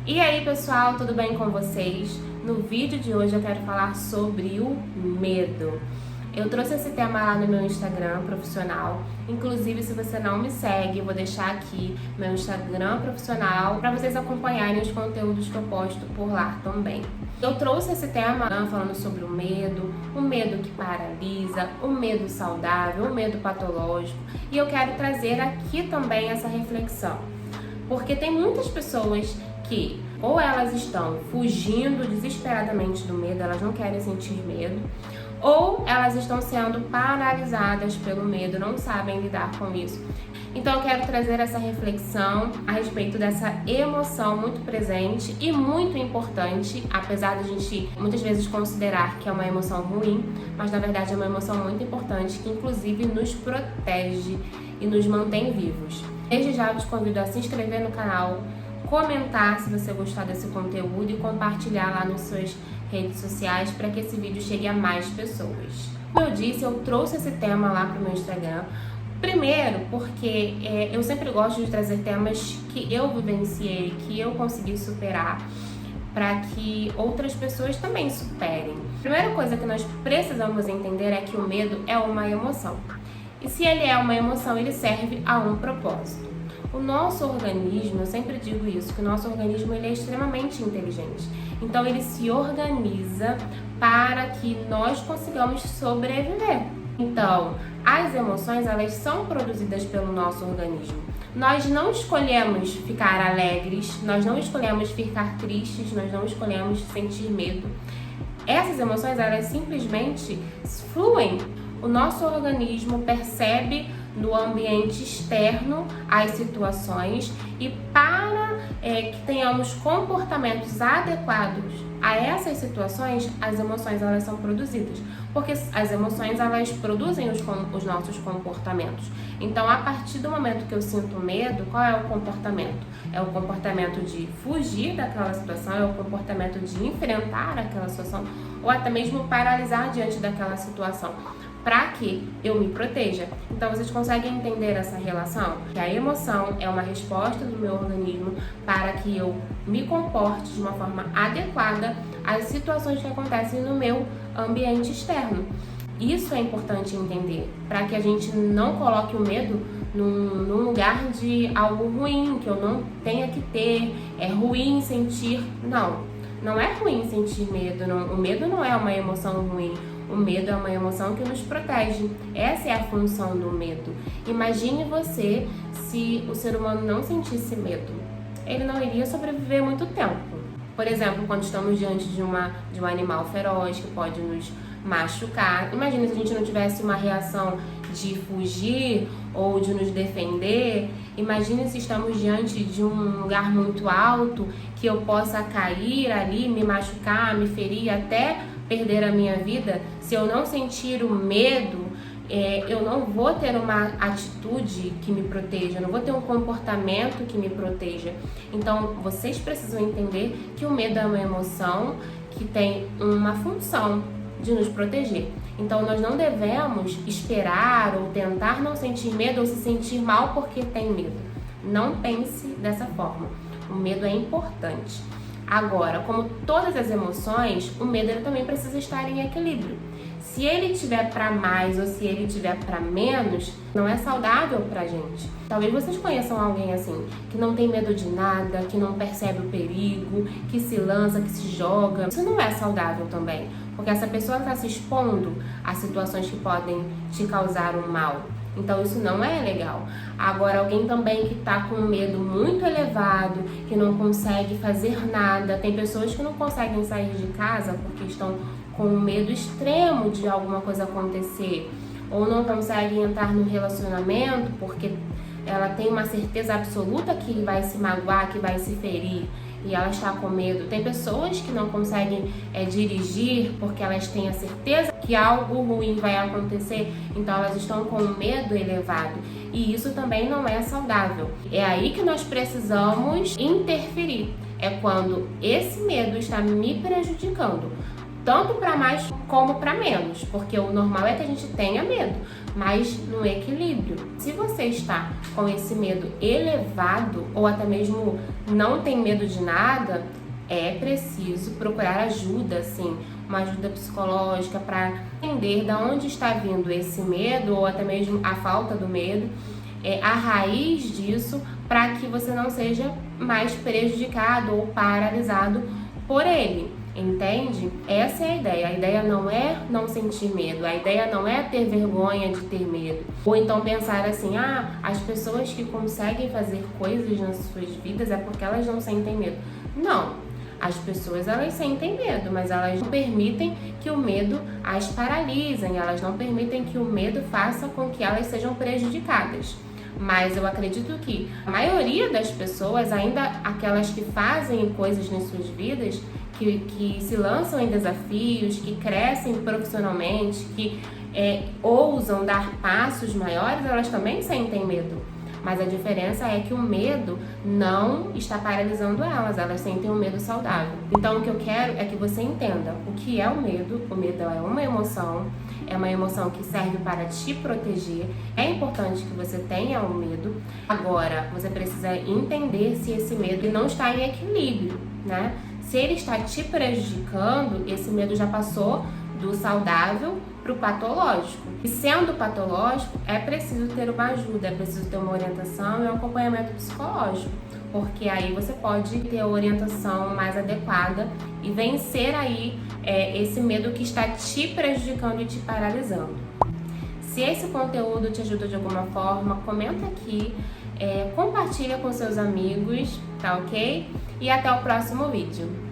E aí pessoal, tudo bem com vocês? No vídeo de hoje eu quero falar sobre o medo. Eu trouxe esse tema lá no meu Instagram profissional. Inclusive, se você não me segue, eu vou deixar aqui meu Instagram profissional para vocês acompanharem os conteúdos que eu posto por lá também. Eu trouxe esse tema falando sobre o medo que paralisa, o medo saudável, o medo patológico. E eu quero trazer aqui também essa reflexão. Porque tem muitas pessoas que ou elas estão fugindo desesperadamente do medo, elas não querem sentir medo, ou elas estão sendo paralisadas pelo medo, não sabem lidar com isso. Então eu quero trazer essa reflexão a respeito dessa emoção muito presente e muito importante, apesar de a gente muitas vezes considerar que é uma emoção ruim, mas na verdade é uma emoção muito importante que inclusive nos protege e nos mantém vivos. Desde já eu te convido a se inscrever no canal, comentar se você gostar desse conteúdo e compartilhar lá nas suas redes sociais para que esse vídeo chegue a mais pessoas. Como eu disse, eu trouxe esse tema lá para o meu Instagram. Primeiro, porque eu sempre gosto de trazer temas que eu vivenciei, que eu consegui superar, para que outras pessoas também superem. A primeira coisa que nós precisamos entender é que o medo é uma emoção. E se ele é uma emoção, ele serve a um propósito. O nosso organismo, eu sempre digo isso, que o nosso organismo ele é extremamente inteligente. Então ele se organiza para que nós consigamos sobreviver. Então, as emoções, elas são produzidas pelo nosso organismo. Nós não escolhemos ficar alegres, nós não escolhemos ficar tristes, nós não escolhemos sentir medo. Essas emoções, elas simplesmente fluem. O nosso organismo percebe no ambiente externo as situações e para que tenhamos comportamentos adequados a essas situações, as emoções elas são produzidas, porque as emoções elas produzem os nossos comportamentos. Então, a partir do momento que eu sinto medo, qual é o comportamento? É o comportamento de fugir daquela situação, é o comportamento de enfrentar aquela situação ou até mesmo paralisar diante daquela situação, para que eu me proteja. Então vocês conseguem entender essa relação? Que a emoção é uma resposta do meu organismo para que eu me comporte de uma forma adequada às situações que acontecem no meu ambiente externo. Isso é importante entender, para que a gente não coloque o medo num lugar de algo ruim, que eu não tenha que ter, é ruim sentir. Não é ruim sentir medo, o medo não é uma emoção ruim. O medo é uma emoção que nos protege. Essa é a função do medo. Imagine você se o ser humano não sentisse medo. Ele não iria sobreviver muito tempo. Por exemplo, quando estamos diante de um animal feroz que pode nos machucar. Imagine se a gente não tivesse uma reação de fugir ou de nos defender. Imagine se estamos diante de um lugar muito alto que eu possa cair ali, me machucar, me ferir até perder a minha vida. Se eu não sentir o medo, eu não vou ter uma atitude que me proteja, eu não vou ter um comportamento que me proteja. Então, vocês precisam entender que o medo é uma emoção que tem uma função de nos proteger. Então, nós não devemos esperar ou tentar não sentir medo ou se sentir mal porque tem medo. Não pense dessa forma. O medo é importante. Agora, como todas as emoções, o medo ele também precisa estar em equilíbrio. Se ele tiver para mais ou se ele tiver para menos, não é saudável pra gente. Talvez vocês conheçam alguém assim, que não tem medo de nada, que não percebe o perigo, que se lança, que se joga. Isso não é saudável também, porque essa pessoa está se expondo a situações que podem te causar um mal. Então isso não é legal. Agora, alguém também que está com medo muito elevado, que não consegue fazer nada. Tem pessoas que não conseguem sair de casa porque estão com medo extremo de alguma coisa acontecer. Ou não conseguem entrar no relacionamento porque ela tem uma certeza absoluta que ele vai se magoar, que vai se ferir. E ela está com medo. Tem pessoas que não conseguem dirigir porque elas têm a certeza que algo ruim vai acontecer, então elas estão com medo elevado. E isso também não é saudável. É aí que nós precisamos interferir. É quando esse medo está me prejudicando. tanto para mais como para menos, porque o normal é que a gente tenha medo, mas no equilíbrio. Se você está com esse medo elevado ou até mesmo não tem medo de nada, é preciso procurar ajuda, assim, uma ajuda psicológica para entender de onde está vindo esse medo ou até mesmo a falta do medo, a raiz disso, para que você não seja mais prejudicado ou paralisado por ele. Entende? Essa é a ideia. A ideia não é não sentir medo, a ideia não é ter vergonha de ter medo. Ou então pensar assim, as pessoas que conseguem fazer coisas nas suas vidas é porque elas não sentem medo. Não. As pessoas, elas sentem medo, mas elas não permitem que o medo as paralisem, elas não permitem que o medo faça com que elas sejam prejudicadas. Mas eu acredito que a maioria das pessoas, ainda aquelas que fazem coisas nas suas vidas, que se lançam em desafios, que crescem profissionalmente, que ousam dar passos maiores, elas também sentem medo. Mas a diferença é que o medo não está paralisando elas sentem um medo saudável. Então o que eu quero é que você entenda o que é o medo. O medo é uma emoção que serve para te proteger. É importante que você tenha um medo. Agora, você precisa entender se esse medo não está em equilíbrio, né? Se ele está te prejudicando, esse medo já passou do saudável para o patológico. E sendo patológico, é preciso ter uma ajuda, é preciso ter uma orientação e um acompanhamento psicológico, porque aí você pode ter a orientação mais adequada e vencer aí esse medo que está te prejudicando e te paralisando. Se esse conteúdo te ajuda de alguma forma, comenta aqui, compartilha com seus amigos, tá ok? E até o próximo vídeo.